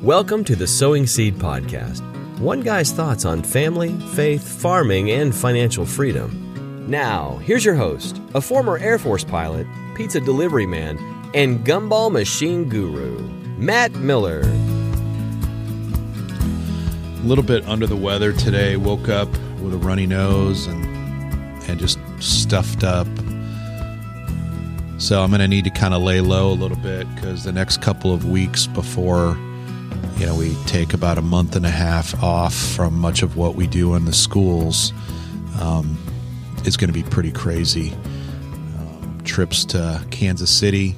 Welcome to the Sowing Seed Podcast. One guy's thoughts on family, faith, farming, and financial freedom. Now, here's your host, a former Air Force pilot, pizza delivery man, and gumball machine guru, Matt Miller. A little bit under the weather today. Woke up with a runny nose and just stuffed up. So I'm going to need to kind of lay low a little bit because the next couple of weeks before, we take about a month and a half off from much of what we do in the schools, is going to be pretty crazy. Trips to Kansas City,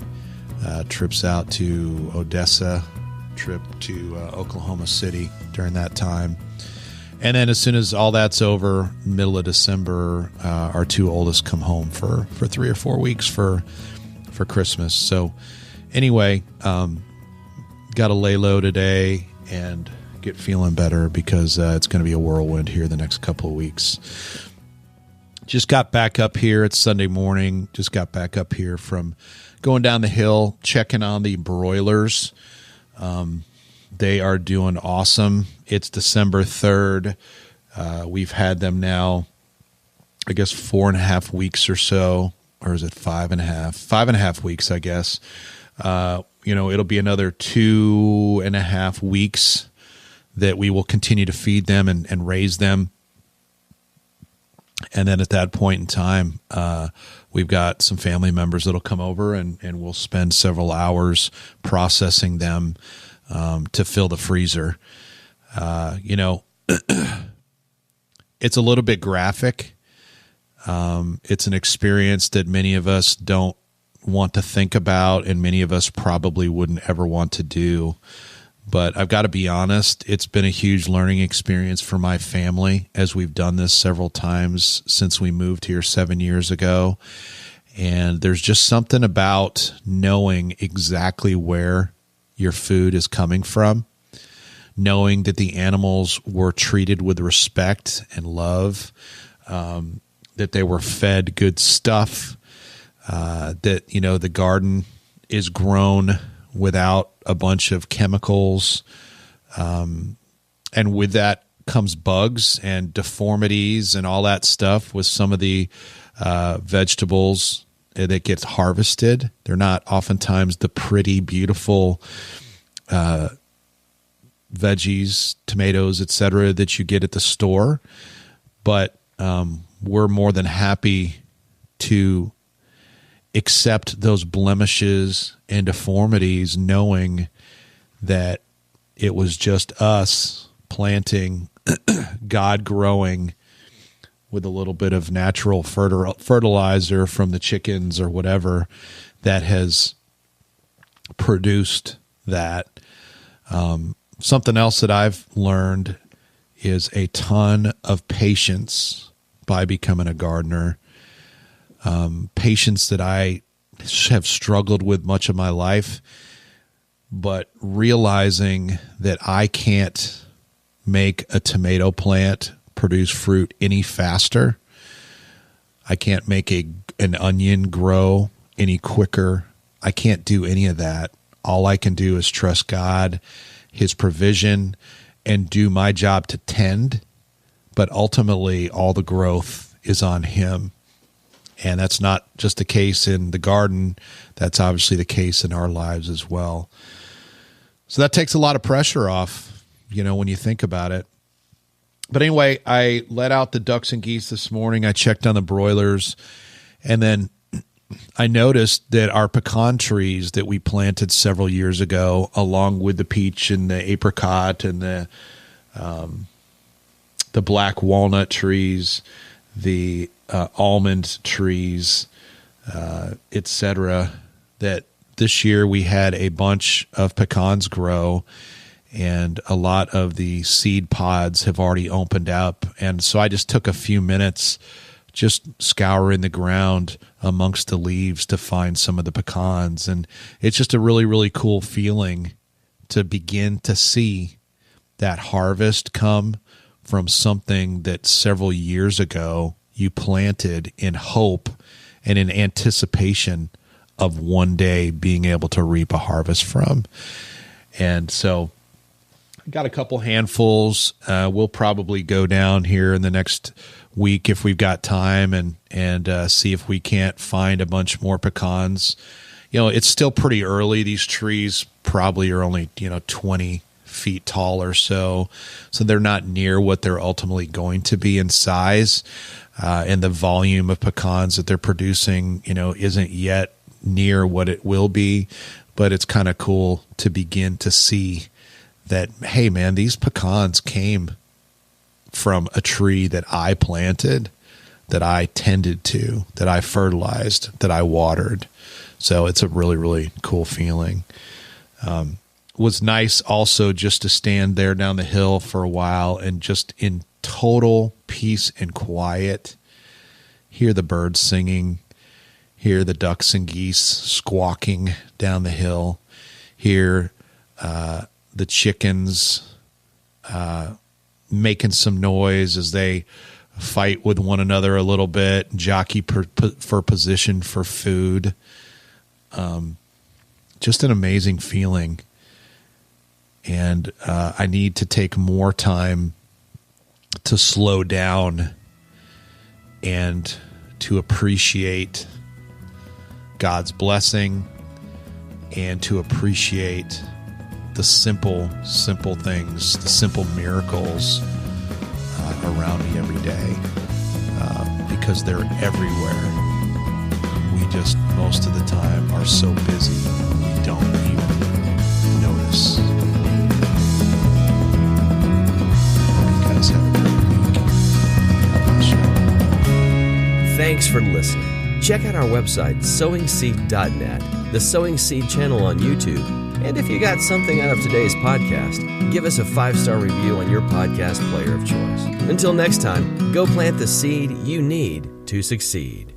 trips out to Odessa, trip to Oklahoma City during that time. And then as soon as all that's over, middle of December, our two oldest come home for 3 or 4 weeks for Christmas. So anyway, got to lay low today and get feeling better because it's going to be a whirlwind here the next couple of weeks. Just got back up here. It's Sunday morning. Just got back up here from going down the hill, checking on the Broilers. They are doing awesome. It's December 3rd. We've had them now, I guess, 4.5 weeks or so. Or is it 5.5? 5.5 weeks, I guess. It'll be another 2.5 weeks that we will continue to feed them and raise them. And then at that point in time, we've got some family members that'll come over and we'll spend several hours processing them to fill the freezer. It's a little bit graphic. It's an experience that many of us don't want to think about, and many of us probably wouldn't ever want to do. But I've got to be honest, it's been a huge learning experience for my family as we've done this several times since we moved here 7 years ago. And there's just something about knowing exactly where your food is coming from, knowing that the animals were treated with respect and love, that they were fed good stuff, that, the garden is grown without a bunch of chemicals. And with that comes bugs and deformities and all that stuff with some of the vegetables that gets harvested. They're not oftentimes the pretty, beautiful veggies, tomatoes, etc., that you get at the store. But we're more than happy to accept those blemishes and deformities, knowing that it was just us planting, God growing with a little bit of natural fertilizer from the chickens or whatever that has produced that. Something else that I've learned is a ton of patience by becoming a gardener. Patience that I have struggled with much of my life, but realizing that I can't make a tomato plant produce fruit any faster. I can't make an onion grow any quicker. I can't do any of that. All I can do is trust God, His provision, and do my job to tend, but ultimately all the growth is on Him. And that's not just the case in the garden. That's obviously the case in our lives as well. So that takes a lot of pressure off, when you think about it. But anyway, I let out the ducks and geese this morning. I checked on the broilers, and then I noticed that our pecan trees that we planted several years ago, along with the peach and the apricot and the black walnut trees, the almond trees, etc., that this year we had a bunch of pecans grow, and a lot of the seed pods have already opened up. And so I just took a few minutes just scouring the ground amongst the leaves to find some of the pecans. And it's just a really, really cool feeling to begin to see that harvest come from something that several years ago you planted in hope and in anticipation of one day being able to reap a harvest from. And so got a couple handfuls. We'll probably go down here in the next week if we've got time and see if we can't find a bunch more pecans. It's still pretty early. These trees probably are only 20 feet tall or so they're not near what they're ultimately going to be in size, and the volume of pecans that they're producing isn't yet near what it will be. But it's kind of cool to begin to see that, hey man, these pecans came from a tree that I planted, that I tended to, that I fertilized, that I watered. So it's a really, really cool feeling. Was nice also just to stand there down the hill for a while and just in total peace and quiet, hear the birds singing, hear the ducks and geese squawking down the hill, hear the chickens making some noise as they fight with one another a little bit, jockey for position for food. Just an amazing feeling. And I need to take more time to slow down and to appreciate God's blessing and to appreciate the simple things, the simple miracles around me every day, because they're everywhere. We just, most of the time, are so busy we don't even notice. Have a great week. God bless you. Thanks for listening. Check out our website, sowingseed.net, the Sowing Seed channel on YouTube, and if you got something out of today's podcast, give us a 5-star review on your podcast player of choice. Until next time, go plant the seed you need to succeed.